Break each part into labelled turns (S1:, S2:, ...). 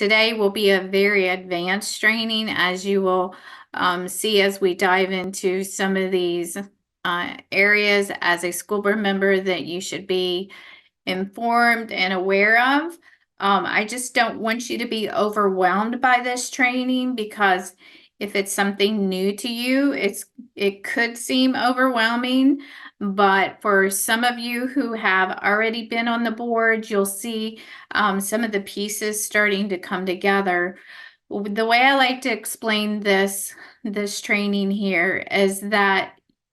S1: Today will be a very advanced training, as you will see as we dive into some of these areas as a school board member that you should be informed and aware of. I just don't want you to be overwhelmed by this training, because if it's something new to you, it could seem overwhelming. But for some of you who have already been on the board, you'll see some of the pieces starting to come together. The way I like to explain this training here is that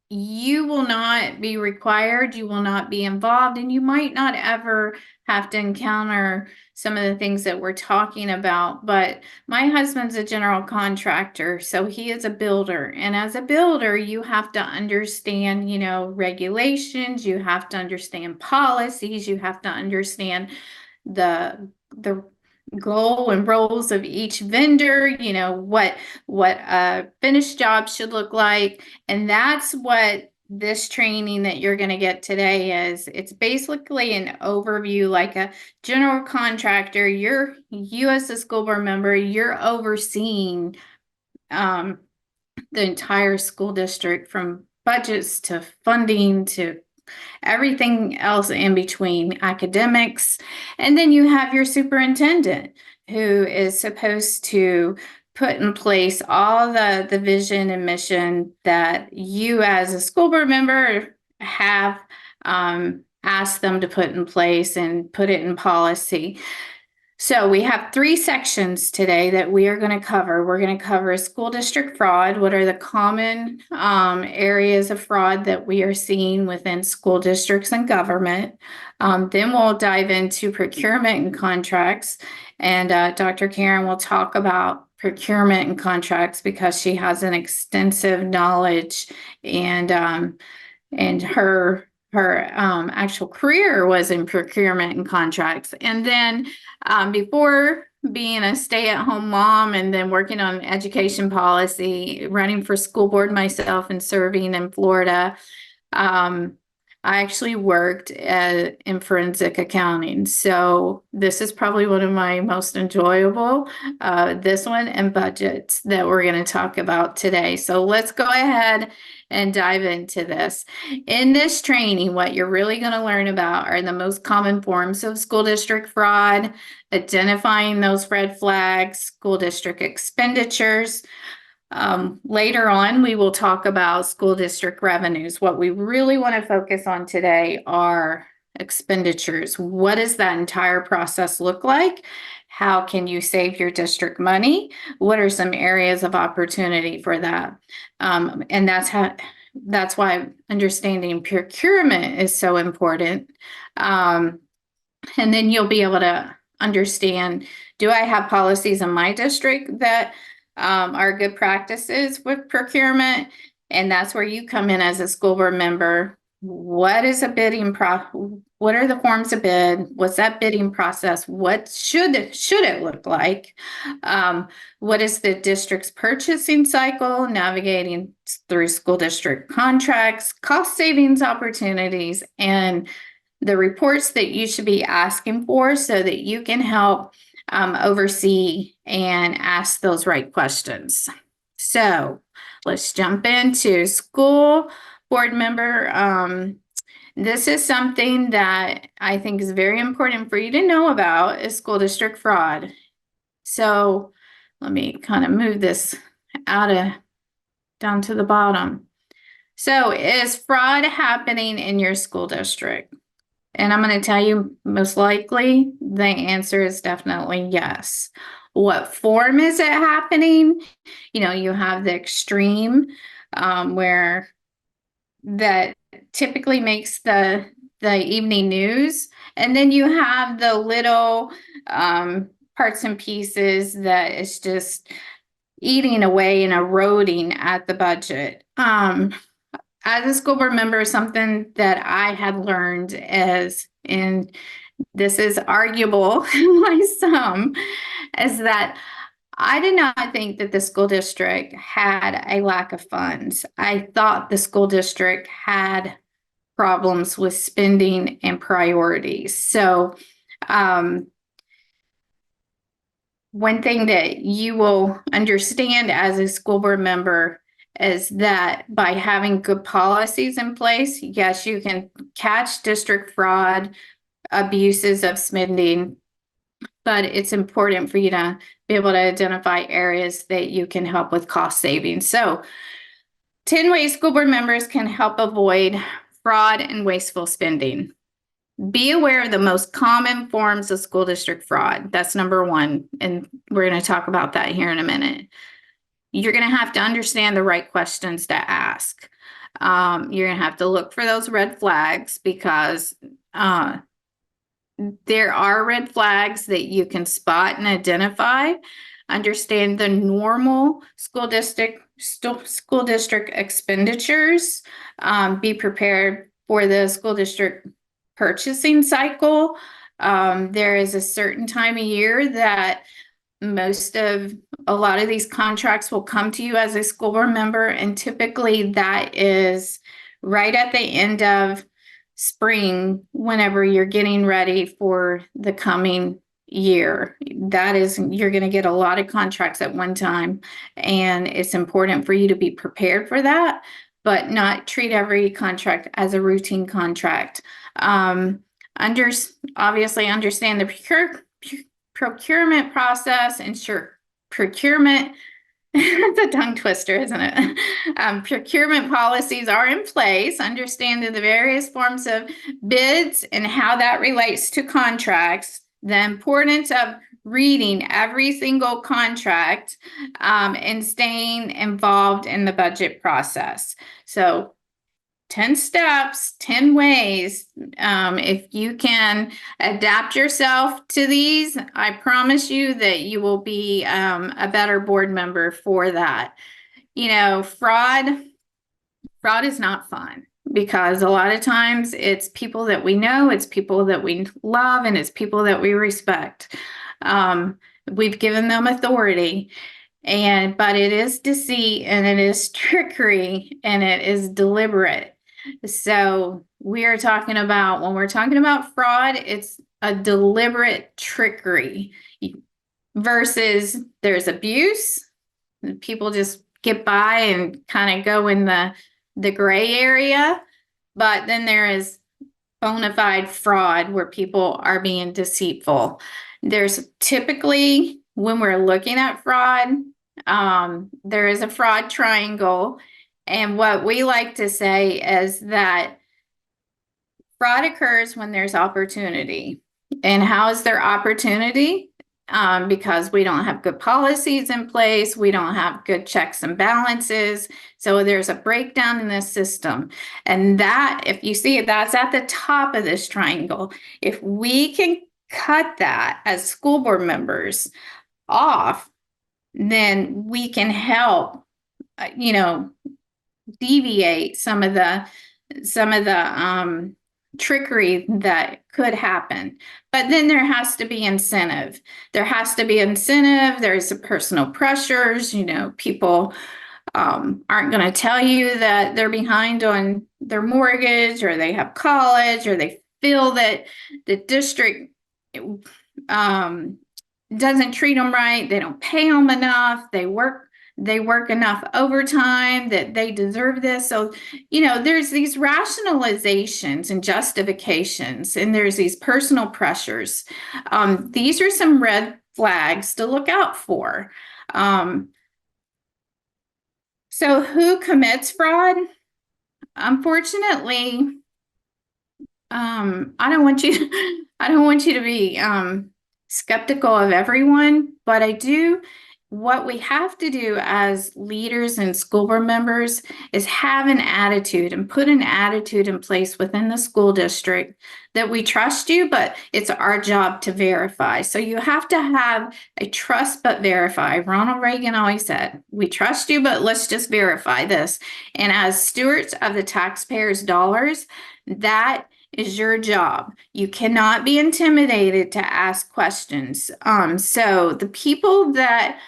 S1: you will not be required, you will not be involved, and you might not ever have to encounter some of the things that we're talking about. But my husband's a general contractor, so he is a builder. And as a builder, you have to understand, regulations, you have to understand policies, you have to understand the goal and roles of each vendor, what a finished job should look like. And that's what this training that you're going to get today is. It's basically an overview, like a general contractor. You as a school board member, you're overseeing the entire school district, from budgets to funding to everything else in between, academics. And then you have your superintendent, who is supposed to put in place all the vision and mission that you as a school board member have asked them to put in place and put it in policy. So we have 3 sections today that we are going to cover. We're going to cover school district fraud. What are the common areas of fraud that we are seeing within school districts and government? Then we'll dive into procurement and contracts. And Dr. Karen will talk about procurement and contracts because she has an extensive knowledge, and her actual career was in procurement and contracts. And then before being a stay-at-home mom and then working on education policy, running for school board myself and serving in Florida, I actually worked in forensic accounting. So this is probably one of my most enjoyable, this one and budgets, that we're going to talk about today. So let's go ahead and dive into this. In this training, what you're really going to learn about are the most common forms of school district fraud, identifying those red flags, school district expenditures. Later on, we will talk about school district revenues. What we really want to focus on today are expenditures. What does that entire process look like? How can you save your district money? What are some areas of opportunity for that? And that's why understanding procurement is so important. And then you'll be able to understand, do I have policies in my district that are good practices with procurement? And that's where you come in as a school board member. What is a bidding what are the forms of bid? What's that bidding process? What should it look like? What is the district's purchasing cycle, navigating through school district contracts, cost savings opportunities, and the reports that you should be asking for so that you can help oversee and ask those right questions. So let's jump into school board member. This is something that I think is very important for you to know about, is school district fraud. So let me kind of move this down to the bottom. So is fraud happening in your school district? And I'm going to tell you, most likely, the answer is definitely yes. What form is it happening? You have the extreme, where that typically makes the evening news. And then you have the little parts and pieces that is just eating away and eroding at the budget. As a school board member, something that I had learned is, and this is arguable by some, is that I did not think that the school district had a lack of funds. I thought the school district had problems with spending and priorities. So one thing that you will understand as a school board member is that by having good policies in place, yes, you can catch district fraud, abuses of spending, but it's important for you to be able to identify areas that you can help with cost savings. So 10 ways school board members can help avoid fraud and wasteful spending. Be aware of the most common forms of school district fraud. That's number one. And we're going to talk about that here in a minute. You're going to have to understand the right questions to ask. You're going to have to look for those red flags because there are red flags that you can spot and identify. Understand the normal school district expenditures. Be prepared for the school district purchasing cycle. There is a certain time of year that a lot of these contracts will come to you as a school board member, and typically that is right at the end of spring, whenever you're getting ready for the coming year. You're going to get a lot of contracts at one time, and it's important for you to be prepared for that, but not treat every contract as a routine contract. Obviously understand the procurement process, ensure procurement. It's a tongue twister, isn't it? Procurement policies are in place, understanding the various forms of bids and how that relates to contracts, the importance of reading every single contract, and staying involved in the budget process. So 10 steps, 10 ways. If you can adapt yourself to these, I promise you that you will be a better board member for that. Fraud is not fun because a lot of times it's people that we know, it's people that we love, and it's people that we respect. We've given them authority. But it is deceit, and it is trickery, and it is deliberate. So when we're talking about fraud, it's a deliberate trickery versus there's abuse. People just get by and kind of go in the gray area. But then there is bona fide fraud where people are being deceitful. There's typically, when we're looking at fraud, there is a fraud triangle. And what we like to say is that fraud occurs when there's opportunity. And how is there opportunity? Because we don't have good policies in place, we don't have good checks and balances. So there's a breakdown in the system. And that, if you see it, that's at the top of this triangle. If we can cut that as school board members off, then we can help, deviate some of the trickery that could happen. But then there has to be incentive. There's personal pressures. People aren't going to tell you that they're behind on their mortgage, or they have college, or they feel that the district doesn't treat them right. They don't pay them enough. They work enough overtime that they deserve this. So, there's these rationalizations and justifications, and there's these personal pressures. These are some red flags to look out for. So who commits fraud? Unfortunately, I don't want you to be skeptical of everyone, but what we have to do as leaders and school board members is have an attitude and put an attitude in place within the school district that we trust you, but it's our job to verify. So you have to have a trust but verify. Ronald Reagan always said, we trust you, but let's just verify this. And as stewards of the taxpayers' dollars, that is your job. You cannot be intimidated to ask questions. So the people that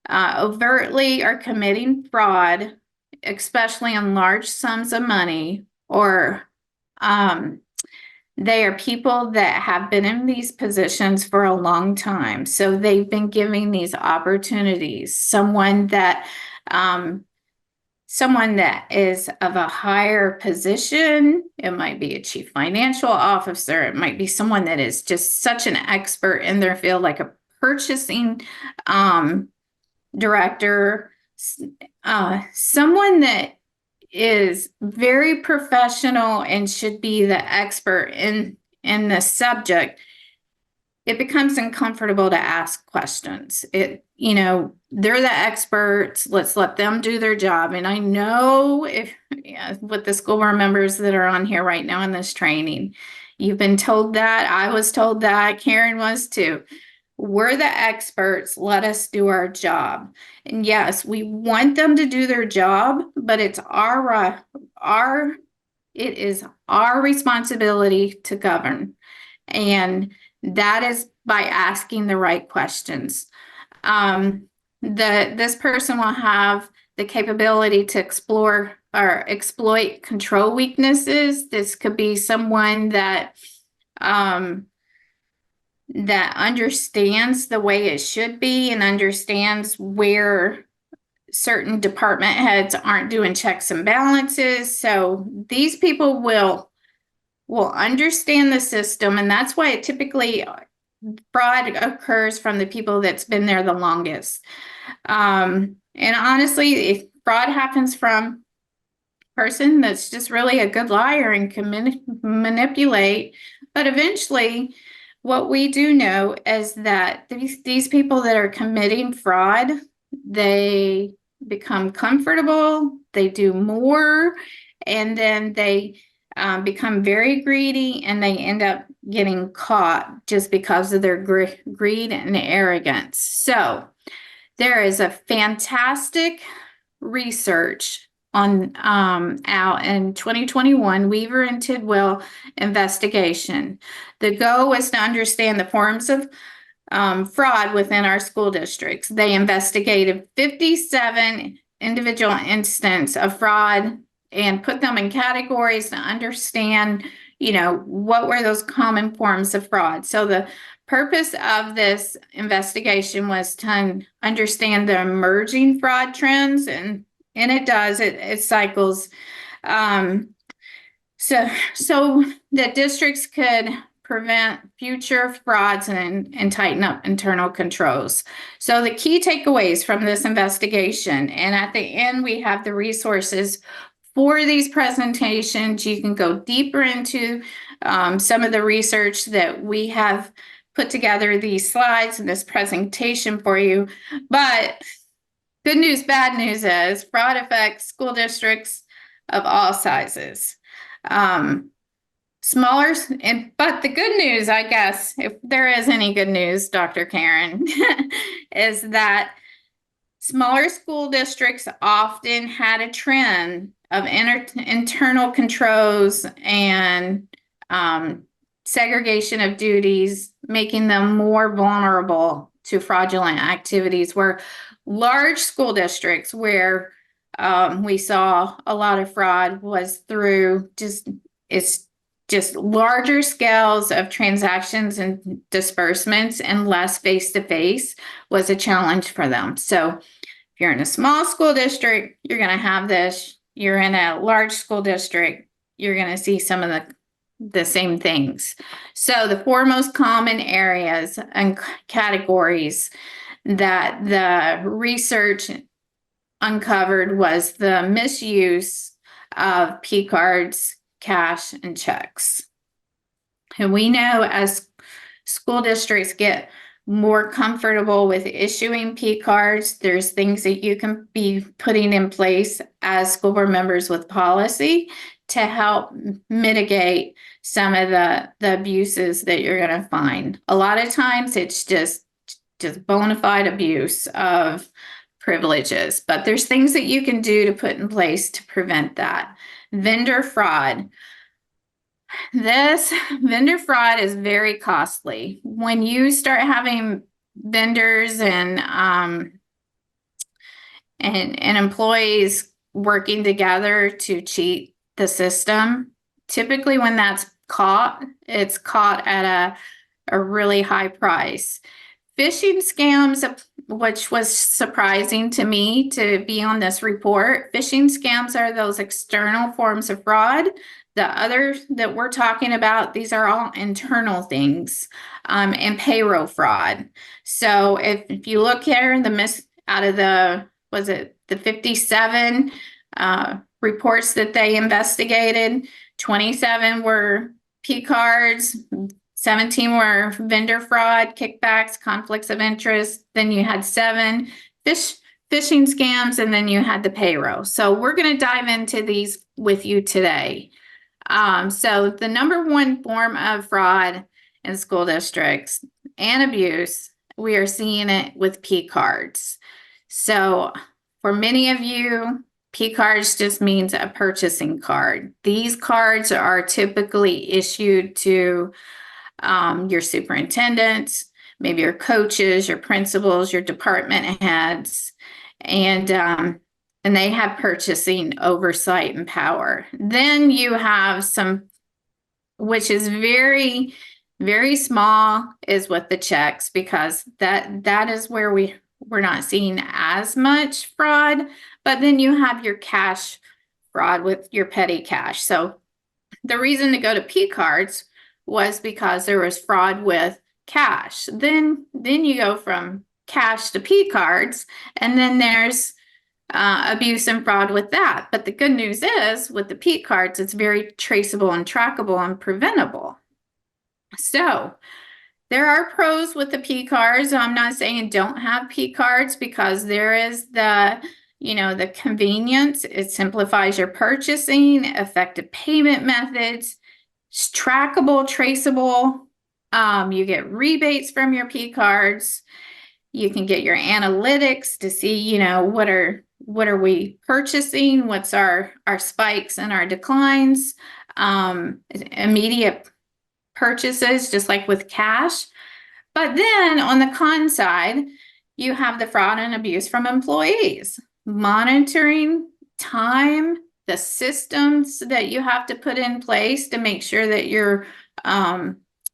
S1: overtly are committing fraud, especially on large sums of money, or They are people that have been in these positions for a long time. So they've been giving these opportunities. Someone that is of a higher position, it might be a chief financial officer, it might be someone that is just such an expert in their field, like a purchasing director, someone that is very professional and should be the expert in the subject. It becomes uncomfortable to ask questions. They're the experts. Let's let them do their job. And I know with the school board members that are on here right now in this training, you've been told that. I was told that. Karen was too. We're the experts. Let us do our job. And yes, we want them to do their job, but it is our responsibility to govern. And that is by asking the right questions. This person will have the capability to explore or exploit control weaknesses. This could be someone that understands the way it should be and understands where certain department heads aren't doing checks and balances. So these people will understand the system, and that's why it typically fraud occurs from the people that's been there the longest. And honestly, if fraud happens from a person that's just really a good liar and can manipulate, but eventually what we do know is that these people that are committing fraud, they become comfortable, they do more, and then they become very greedy, and they end up getting caught just because of their greed and arrogance. So there is a fantastic research on out in 2021, Weaver and Tidwell investigation. The goal was to understand the forms of fraud within our school districts. They investigated 57 individual instances of fraud and put them in categories to understand, what were those common forms of fraud. So the purpose of this investigation was to understand the emerging fraud trends, and it does, it cycles. So that districts could prevent future frauds and tighten up internal controls. So the key takeaways from this investigation, and at the end we have the resources for these presentations. You can go deeper into some of the research that we have put together, these slides and this presentation for you. But good news, bad news is fraud affects school districts of all sizes. Smaller, but the good news, I guess, if there is any good news, Dr. Karen, is that smaller school districts often had a trend of internal controls and segregation of duties, making them more vulnerable to fraudulent activities, where large school districts where we saw a lot of fraud was through just larger scales of transactions and disbursements, and less face-to-face was a challenge for them. So if you're in a small school district, you're going to have this. You're in a large school district, you're going to see some of the same things. So the four most common areas and categories that the research uncovered was the misuse of P cards, cash, and checks. And we know as school districts get more comfortable with issuing P cards, there's things that you can be putting in place as school board members with policy to help mitigate some of the abuses that you're going to find. A lot of times it's just bona fide abuse of privileges, but there's things that you can do to put in place to prevent that. Vendor fraud. This vendor fraud is very costly. When you start having vendors and employees working together to cheat the system, typically when that's caught, it's caught at a really high price. Phishing scams, which was surprising to me to be on this report. Phishing scams are those external forms of fraud. The others that we're talking about, these are all internal things, and payroll fraud. So if you look here, out of the, was it the 57 reports that they investigated, 27 were P cards, 17 were vendor fraud, kickbacks, conflicts of interest. Then you had 7 phishing scams, and then you had the payroll. So we're going to dive into these with you today. So the number one form of fraud in school districts and abuse, we are seeing it with P cards. So for many of you, P cards just means a purchasing card. These cards are typically issued to your superintendents, maybe your coaches, your principals, your department heads, and they have purchasing oversight and power. Then you have some, which is very, very small, is with the checks, because that is where we're not seeing as much fraud. But then you have your cash fraud with your petty cash. So the reason to go to P cards was because there was fraud with cash. Then you go from cash to P cards, and then there's abuse and fraud with that. But the good news is, with the P cards, it's very traceable and trackable and preventable. So there are pros with the P cards. I'm not saying don't have P cards, because there is the convenience. It simplifies your purchasing, effective payment methods, it's trackable, traceable. You get rebates from your P cards. You can get your analytics to see, what are we purchasing? What's our spikes and our declines? Immediate purchases, just like with cash. But then on the con side, you have the fraud and abuse from employees, monitoring time, the systems that you have to put in place to make sure that you're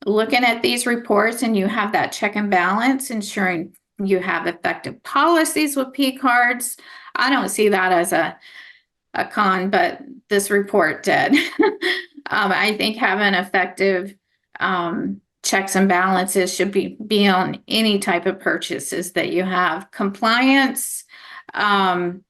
S1: looking at these reports and you have that check and balance, ensuring you have effective policies with P cards. I don't see that as a con, but this report did. I think having effective checks and balances should be on any type of purchases that you have. Compliance, and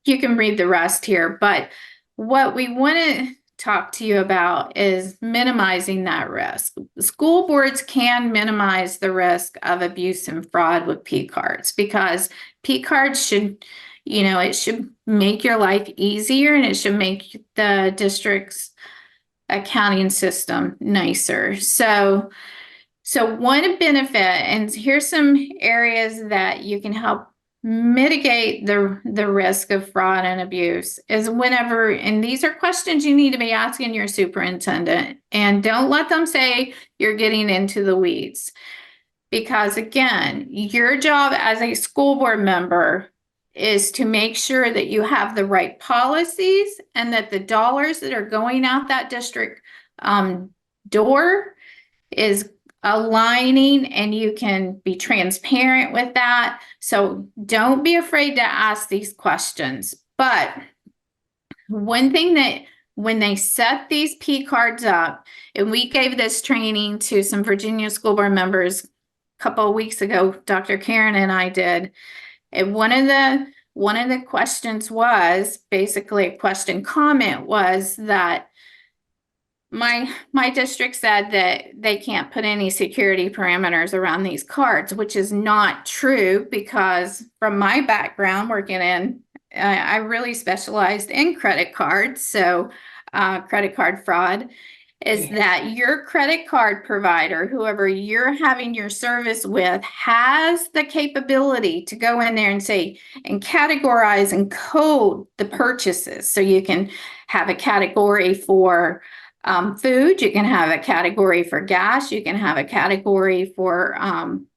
S1: you can read the rest here, but what we want to talk to you about is minimizing that risk. School boards can minimize the risk of abuse and fraud with P cards, because P cards should, it should make your life easier, and it should make the district's accounting system nicer. So one benefit, and here's some areas that you can help mitigate the risk of fraud and abuse, is whenever, and these are questions you need to be asking your superintendent, and don't let them say you're getting into the weeds, because again, your job as a school board member is to make sure that you have the right policies, and that the dollars that are going out that district door is aligning, and you can be transparent with that. So don't be afraid to ask these questions. But one thing that, when they set these P cards up, and we gave this training to some Virginia school board members a couple of weeks ago, Dr. Karen and I did, and one of the questions was, basically a question comment was that my district said that they can't put any security parameters around these cards, which is not true, because from my background working in, I really specialized in credit cards. So credit card fraud is that your credit card provider, whoever you're having your service with, has the capability to go in there and say, and categorize and code the purchases. So you can have a category for food, you can have a category for gas, you can have a category for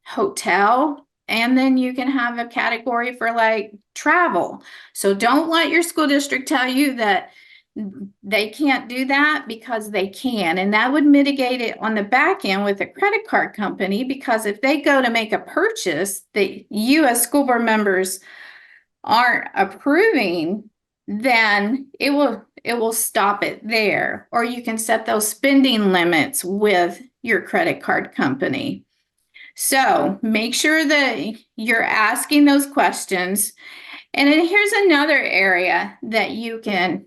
S1: hotel, and then you can have a category for like travel. So don't let your school district tell you that they can't do that because they can. And that would mitigate it on the back end with a credit card company, because if they go to make a purchase that you as school board members aren't approving, then it will stop it there. Or you can set those spending limits with your credit card company. So make sure that you're asking those questions. And then here's another area that you can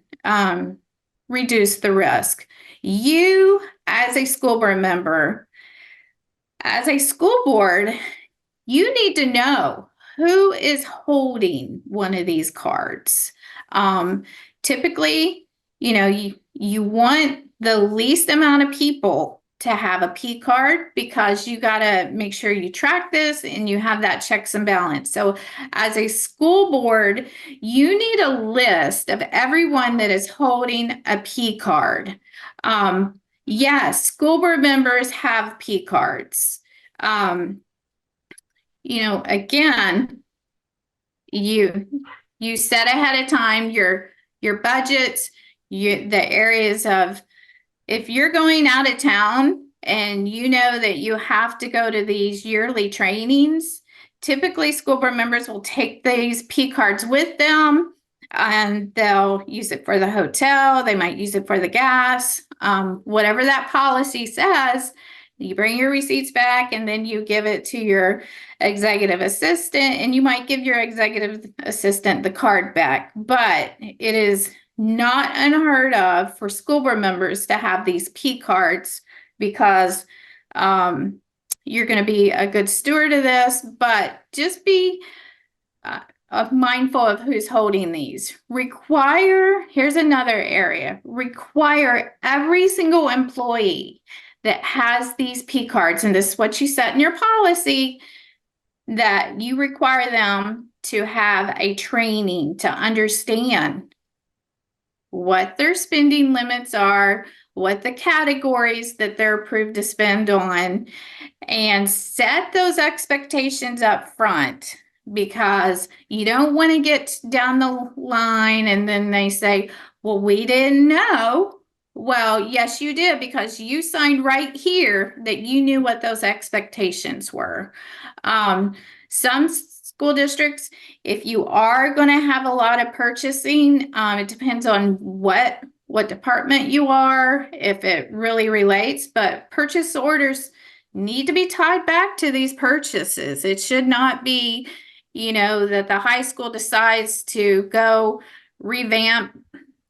S1: reduce the risk. You, as a school board member, as a school board, you need to know who is holding one of these cards. Typically, you want the least amount of people to have a P card, because you got to make sure you track this and you have that checks and balance. So as a school board, you need a list of everyone that is holding a P card. Yes, school board members have P cards. Again, you set ahead of time your budgets, the areas of, if you're going out of town and you know that you have to go to these yearly trainings, typically school board members will take these P cards with them, and they'll use it for the hotel. They might use it for the gas, whatever that policy says. You bring your receipts back, and then you give it to your executive assistant, and you might give your executive assistant the card back. But it is not unheard of for school board members to have these P cards, because you're going to be a good steward of this, but just be mindful of who's holding these. Here's another area, require every single employee that has these P cards, and this is what you set in your policy, that you require them to have a training to understand what their spending limits are, what the categories that they're approved to spend on, and set those expectations up front, because you don't want to get down the line and then they say, well, we didn't know. Well, yes, you did, because you signed right here that you knew what those expectations were. Some school districts, if you are going to have a lot of purchasing, it depends on what department you are, if it really relates, but purchase orders need to be tied back to these purchases. It should not be, that the high school decides to go revamp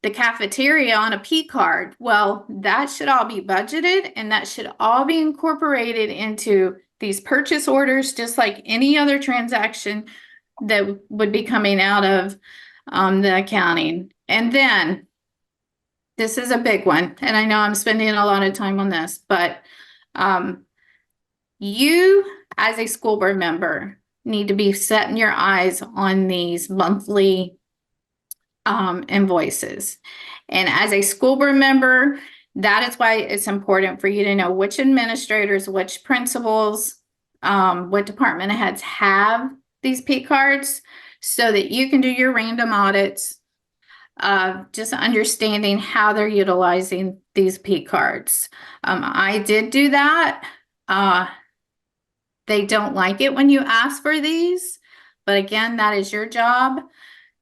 S1: the cafeteria on a P card. Well, that should all be budgeted, and that should all be incorporated into these purchase orders, just like any other transaction that would be coming out of the accounting. And then, this is a big one, and I know I'm spending a lot of time on this, but you, as a school board member, need to be setting your eyes on these monthly invoices. And as a school board member, that is why it's important for you to know which administrators, which principals, what department heads have these P cards, so that you can do your random audits of just understanding how they're utilizing these P cards. I did do that. They don't like it when you ask for these, but again, that is your job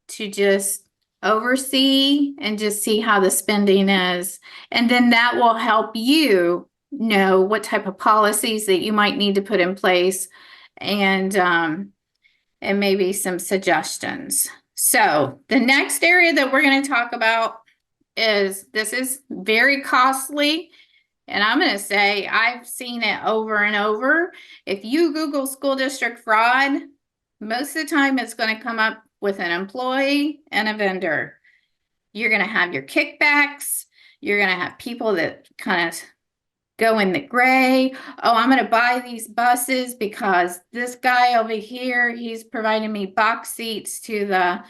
S1: to just oversee and just see how the spending is. And then that will help you know what type of policies that you might need to put in place, and maybe some suggestions. So the next area that we're going to talk about this is very costly. And I'm going to say I've seen it over and over. If you Google school district fraud, most of the time it's going to come up with an employee and a vendor. You're going to have your kickbacks. You're going to have people that kind of go in the gray. Oh, I'm going to buy these buses because this guy over here, he's providing me box seats to the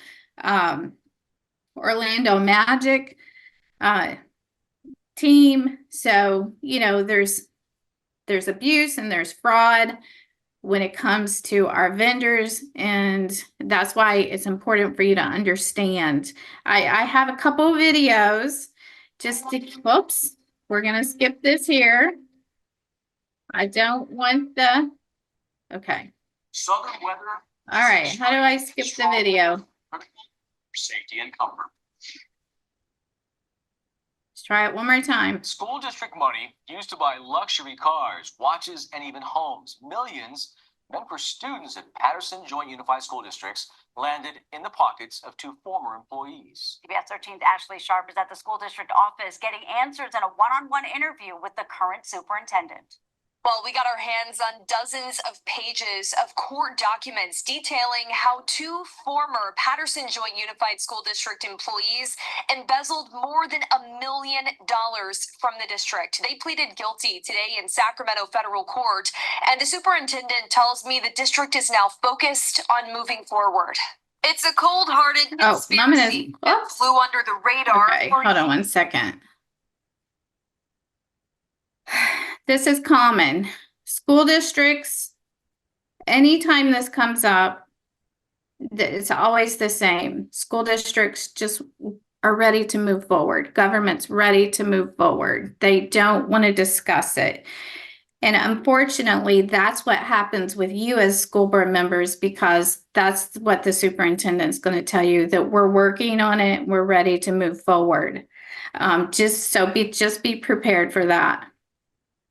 S1: Orlando Magic team. So, there's abuse and there's fraud. when it comes to our vendors, and that's why it's important for you to understand. I have a couple of videos just to, whoops, we're gonna skip this here. I don't want the, okay.
S2: Southern weather.
S1: All right, how do I skip the video?
S2: Safety and comfort.
S1: Let's try it one more time.
S2: School district money used to buy luxury cars, watches, and even homes. Millions meant for students at Patterson Joint Unified School Districts landed in the pockets of two former employees.
S3: CBS 13's Ashley Sharp is at the school district office getting answers in a one-on-one interview with the current superintendent.
S4: Well, we got our hands on dozens of pages of court documents detailing how two former Patterson Joint Unified School District employees embezzled more than $1 million from the district. They pleaded guilty today in Sacramento federal court, and the superintendent tells me the district is now focused on moving forward. It's a cold-hearted conspiracy that flew under the radar.
S1: Okay, hold on one second. This is common. School districts, anytime this comes up, it's always the same. School districts just are ready to move forward. Government's ready to move forward. They don't want to discuss it. And unfortunately, that's what happens with you as school board members, because that's what the superintendent's going to tell you, that we're working on it. We're ready to move forward. Just be prepared for that.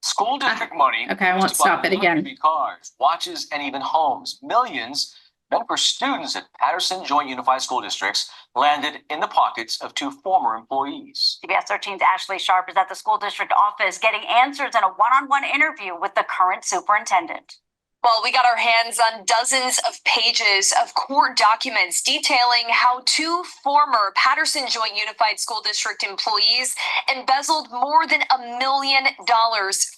S2: School district money.
S1: Okay, I won't stop it again.
S2: Cars, watches, and even homes. Millions meant for students at Patterson Joint Unified School Districts landed in the pockets of two former employees.
S3: CBS 13's Ashley Sharp is at the school district office getting answers in a one-on-one interview with the current superintendent.
S4: Well, we got our hands on dozens of pages of court documents detailing how two former Patterson Joint Unified School District employees embezzled more than $1 million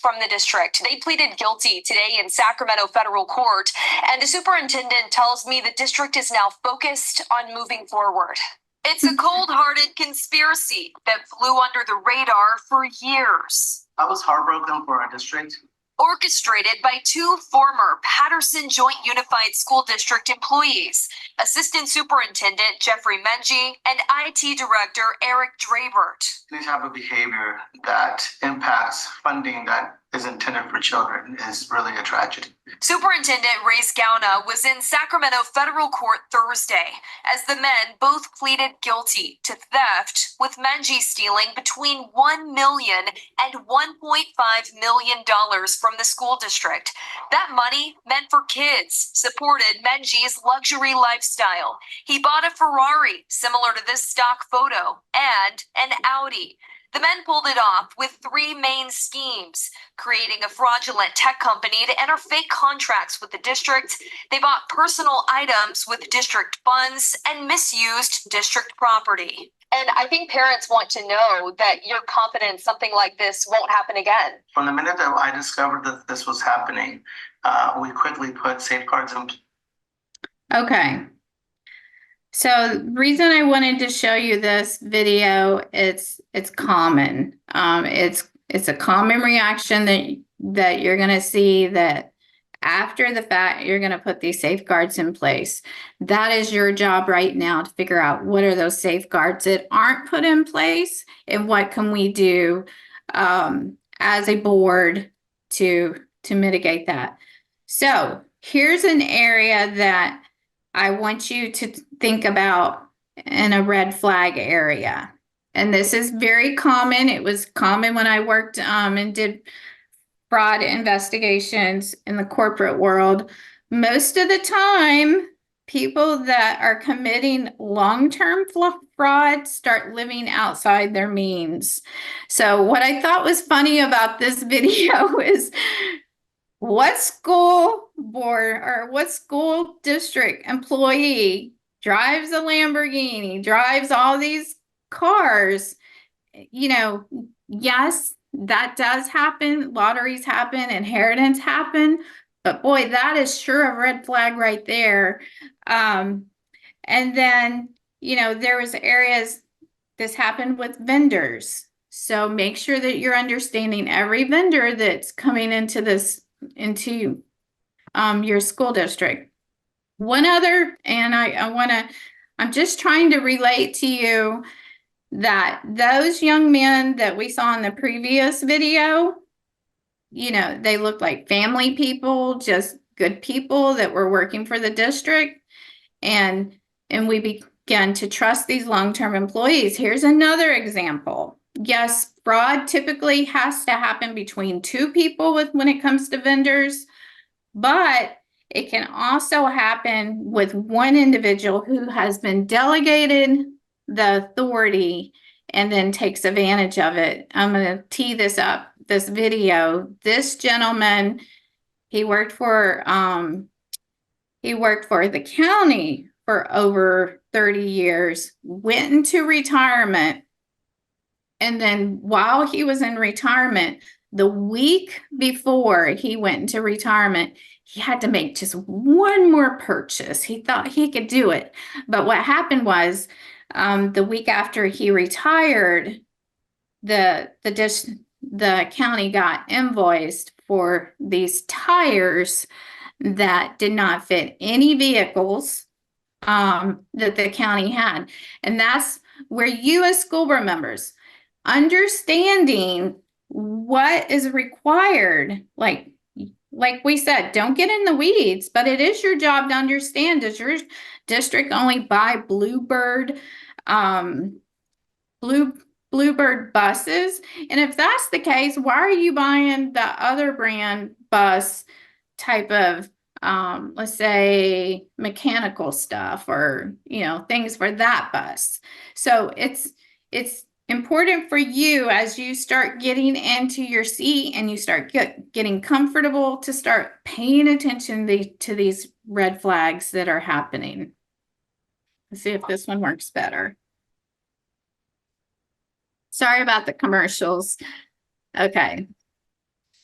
S4: from the district. They pleaded guilty today in Sacramento federal court, and the superintendent tells me the district is now focused on moving forward. It's a cold-hearted conspiracy that flew under the radar for years.
S5: I was heartbroken for our district.
S4: Orchestrated by two former Patterson Joint Unified School District employees, Assistant Superintendent Jeffrey Menji and IT Director Eric Drabert.
S5: This type of behavior that impacts funding that is intended for children is really a tragedy.
S4: Superintendent Rayce Gauna was in Sacramento federal court Thursday as the men both pleaded guilty to theft, with Menji stealing between $1 million and $1.5 million from the school district. That money meant for kids supported Menji's luxury lifestyle. He bought a Ferrari similar to this stock photo and an Audi. The men pulled it off with three main schemes: creating a fraudulent tech company to enter fake contracts with the district. They bought personal items with district funds and misused district property. And I think parents want to know that you're confident something like this won't happen again.
S5: From the minute that I discovered that this was happening, we quickly put safeguards in.
S1: Okay. So the reason I wanted to show you this video, it's common. It's a common reaction that you're going to see, that after the fact, you're going to put these safeguards in place. That is your job right now, to figure out what are those safeguards that aren't put in place, and what can we do as a board to mitigate that. So here's an area that I want you to think about in a red flag area. And this is very common. It was common when I worked and did fraud investigations in the corporate world. Most of the time, people that are committing long-term fraud start living outside their means. So what I thought was funny about this video is, what school board or what school district employee drives a Lamborghini, drives all these cars? You know, yes, that does happen. Lotteries happen, inheritance happen, but boy, that is sure a red flag right there. And then, you know, there was areas, this happened with vendors. So make sure that you're understanding every vendor that's coming into this, into your school district. One other, and I'm just trying to relate to you that those young men that we saw in the previous video, you know, they look like family people, just good people that were working for the district. And we began to trust these long-term employees. Here's another example. Yes, fraud typically has to happen between two people when it comes to vendors, but it can also happen with one individual who has been delegated the authority and then takes advantage of it. I'm going to tee this up, this video. This gentleman, he worked for the county for over 30 years, went into retirement, and then while he was in retirement, the week before he went into retirement, he had to make just one more purchase. He thought he could do it. But what happened was, the week after he retired, the county got invoiced for these tires that did not fit any vehicles that the county had. And that's where you as school board members, understanding what is required, like we said, don't get in the weeds, but it is your job to understand, does your district only buy Bluebird buses? And if that's the case, why are you buying the other brand bus type of let's say mechanical stuff, or things for that bus? So it's important for you, as you start getting into your seat and you start getting comfortable, to start paying attention to these red flags that are happening. Let's see if this one works better. Sorry about the commercials. Okay.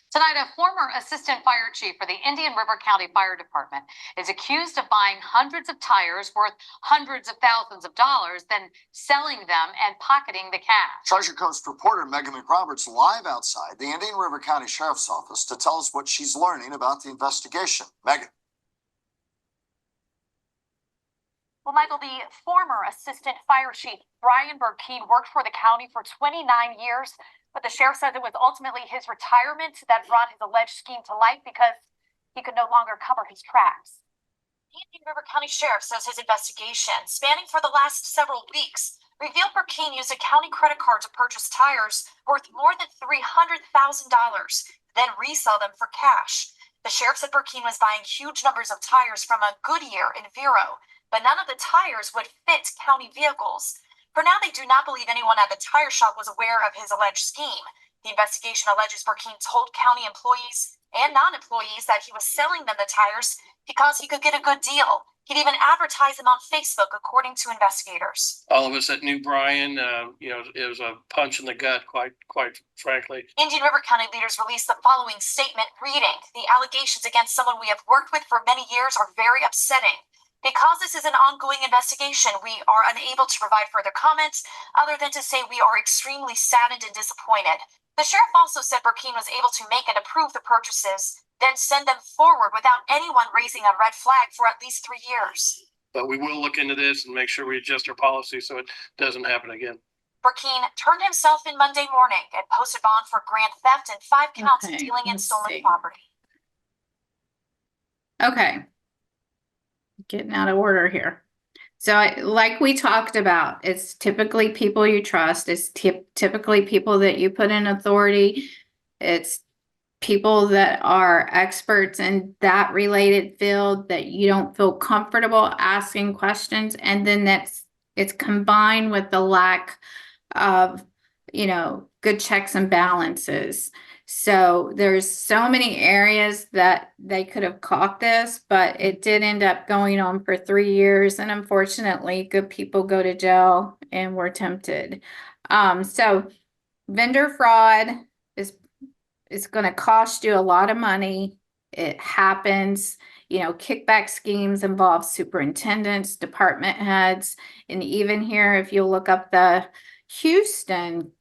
S6: Tonight, a former assistant fire chief for the Indian River County Fire Department is accused of buying hundreds of tires worth hundreds of thousands of dollars, then selling them and pocketing the cash.
S7: Treasure Coast reporter Megan McRoberts live outside the Indian River County Sheriff's Office to tell us what she's learning about the investigation. Megan.
S3: Well, Michael, the former assistant fire chief, Brian Burkeen, worked for the county for 29 years, but the sheriff says it was ultimately his retirement that brought his alleged scheme to light because he could no longer cover his tracks. The Indian River County Sheriff says his investigation, spanning for the last several weeks, revealed Burkeen used a county credit card to purchase tires worth more than $300,000, then resell them for cash. The sheriff said Burkeen was buying huge numbers of tires from a Goodyear in Vero, but none of the tires would fit county vehicles. For now, they do not believe anyone at the tire shop was aware of his alleged scheme. The investigation alleges Burkeen told county employees and non-employees that he was selling them the tires because he could get a good deal. He'd even advertise them on Facebook, according to investigators.
S8: All of us that knew Brian, it was a punch in the gut, quite frankly.
S3: Indian River County leaders released the following statement reading, "The allegations against someone we have worked with for many years are very upsetting. Because this is an ongoing investigation, we are unable to provide further comments other than to say we are extremely saddened and disappointed." The sheriff also said Burkeen was able to make and approve the purchases, then send them forward without anyone raising a red flag for at least 3 years.
S8: But we will look into this and make sure we adjust our policy so it doesn't happen again.
S3: Burkeen turned himself in Monday morning and posted bond for grand theft and 5 counts of dealing in stolen property.
S1: Okay. Getting out of order here. So like we talked about, it's typically people you trust. It's typically people that you put in authority. It's people that are experts in that related field that you don't feel comfortable asking questions. And then it's combined with the lack of, good checks and balances. So there's so many areas that they could have caught this, but it did end up going on for 3 years. And unfortunately, good people go to jail and were tempted. So vendor fraud is going to cost you a lot of money. It happens. Kickback schemes involve superintendents, department heads, and even here, if you look up the Houston,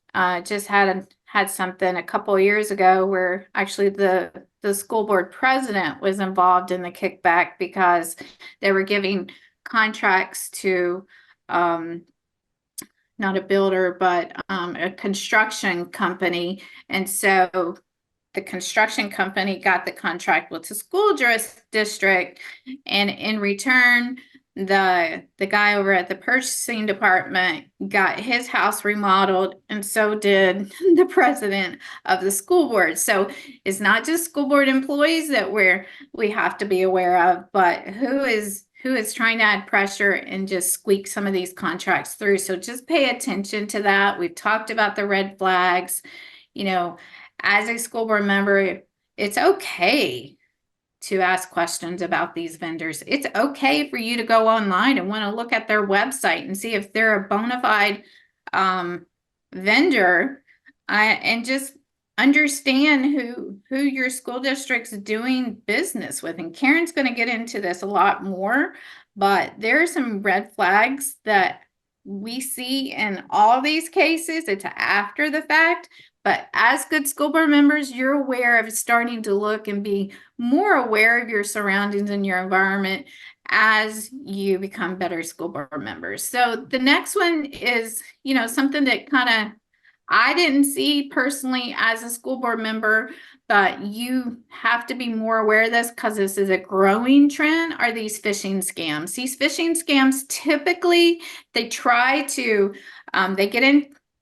S1: just had something a couple of years ago where actually the the school board president was involved in the kickback because they were giving contracts to not a builder, but a construction company. And so the construction company got the contract with the school district, and in return, the guy over at the purchasing department got his house remodeled, and so did the president of the school board. So it's not just school board employees that we have to be aware of, but who is trying to add pressure and just squeak some of these contracts through. So just pay attention to that. We've talked about the red flags. You know, as a school board member, it's okay to ask questions about these vendors. It's okay for you to go online and want to look at their website and see if they're a bona fide vendor, and just understand who your school district's doing business with. And Karen's going to get into this a lot more, but there are some red flags that we see in all these cases. It's after the fact, but as good school board members, you're aware of starting to look and be more aware of your surroundings and your environment as you become better school board members. So the next one is, something that kind of I didn't see personally as a school board member, but you have to be more aware of this because this is a growing trend, are these phishing scams. These phishing scams, typically, they try to,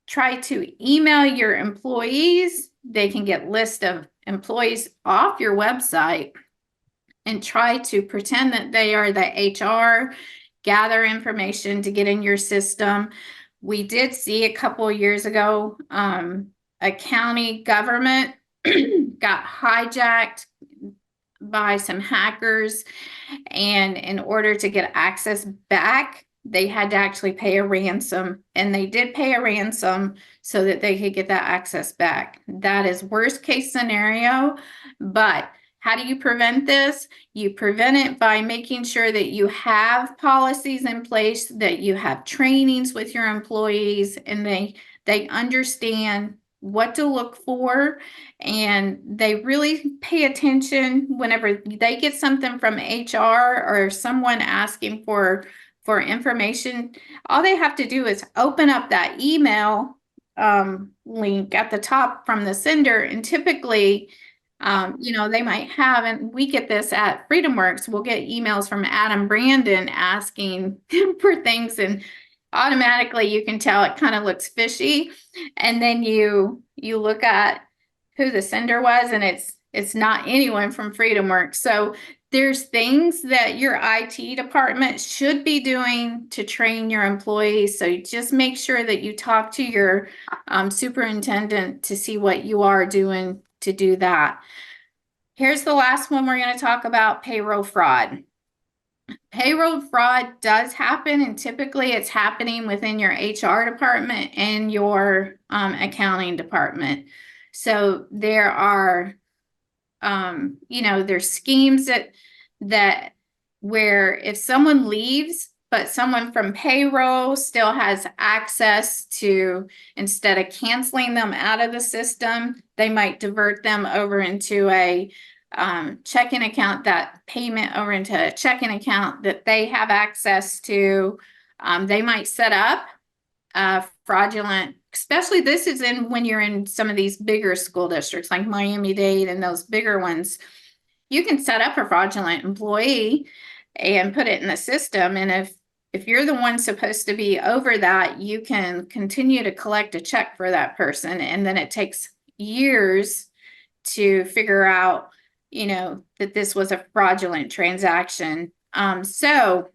S1: try to email your employees. They can get list of employees off your website and try to pretend that they are the HR, gather information to get in your system. We did see a couple of years ago, a county government got hijacked by some hackers, and in order to get access back, they had to actually pay a ransom, and they did pay a ransom so that they could get that access back. That is worst case scenario, but how do you prevent this? You prevent it by making sure that you have policies in place, that you have trainings with your employees, and they understand what to look for, and they really pay attention whenever they get something from HR or someone asking for information. All they have to do is open up that email link at the top from the sender, and typically they might have, and we get this at FreedomWorks, we'll get emails from Adam Brandon asking for things, and automatically you can tell it kind of looks fishy. And then you look at who the sender was, and it's not anyone from FreedomWorks. So there's things that your IT department should be doing to train your employees. So just make sure that you talk to your superintendent to see what you are doing to do that. Here's the last one we're going to talk about: payroll fraud. Payroll fraud does happen, and typically it's happening within your HR department and your accounting department. So there are, there's schemes that where if someone leaves, but someone from payroll still has access to, instead of canceling them out of the system, they might divert them over into a checking account, that payment over into a checking account that they have access to. They might set up fraudulent, especially this is when you're in some of these bigger school districts like Miami-Dade and those bigger ones. You can set up a fraudulent employee and put it in the system, and if you're the one supposed to be over that, you can continue to collect a check for that person, and then it takes years to figure out, that this was a fraudulent transaction. So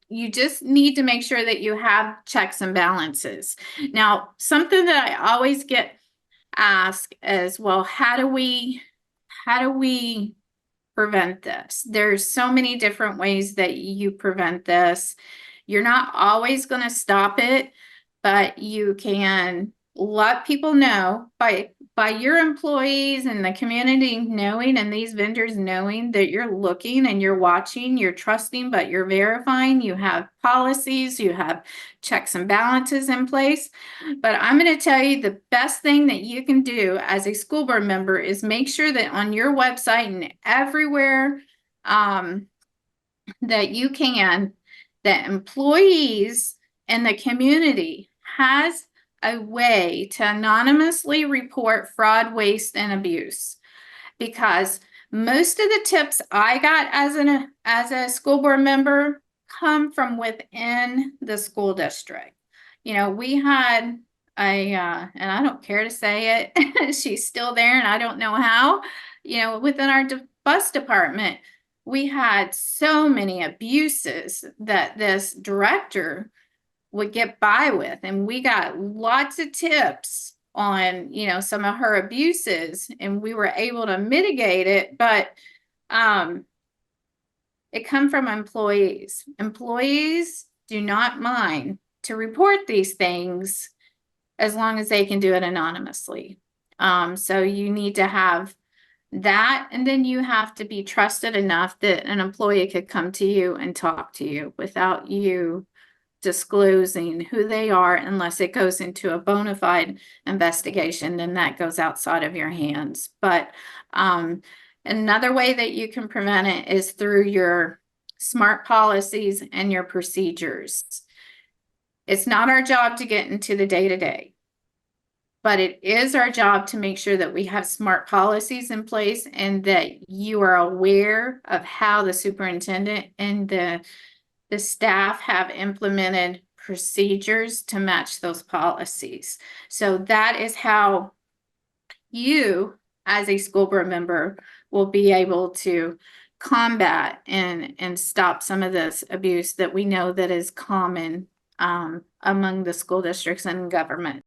S1: you just need to make sure that you have checks and balances. Now, something that I always get asked is, well, how do we prevent this? There's so many different ways that you prevent this. You're not always going to stop it, but you can let people know by your employees and the community knowing and these vendors knowing that you're looking and you're watching, you're trusting, but you're verifying, you have policies, you have checks and balances in place. But I'm going to tell you the best thing that you can do as a school board member is make sure that on your website and everywhere that you can, that employees and the community has a way to anonymously report fraud, waste, and abuse. Because most of the tips I got as a school board member come from within the school district. You know, we had and I don't care to say it, she's still there and I don't know how, you know, within our bus department, we had so many abuses that this director would get by with. And we got lots of tips on, you know, some of her abuses and we were able to mitigate it, but it come from employees. Employees do not mind to report these things as long as they can do it anonymously. So you need to have that, and then you have to be trusted enough that an employee could come to you and talk to you without you disclosing who they are unless it goes into a bona fide investigation, then that goes outside of your hands. But another way that you can prevent it is through your SMART policies and your procedures. It's not our job to get into the day-to-day. But it is our job to make sure that we have SMART policies in place and that you are aware of how the superintendent and the staff have implemented procedures to match those policies. So that is how you, as a school board member, will be able to combat and stop some of this abuse that we know that is common among the school districts and government.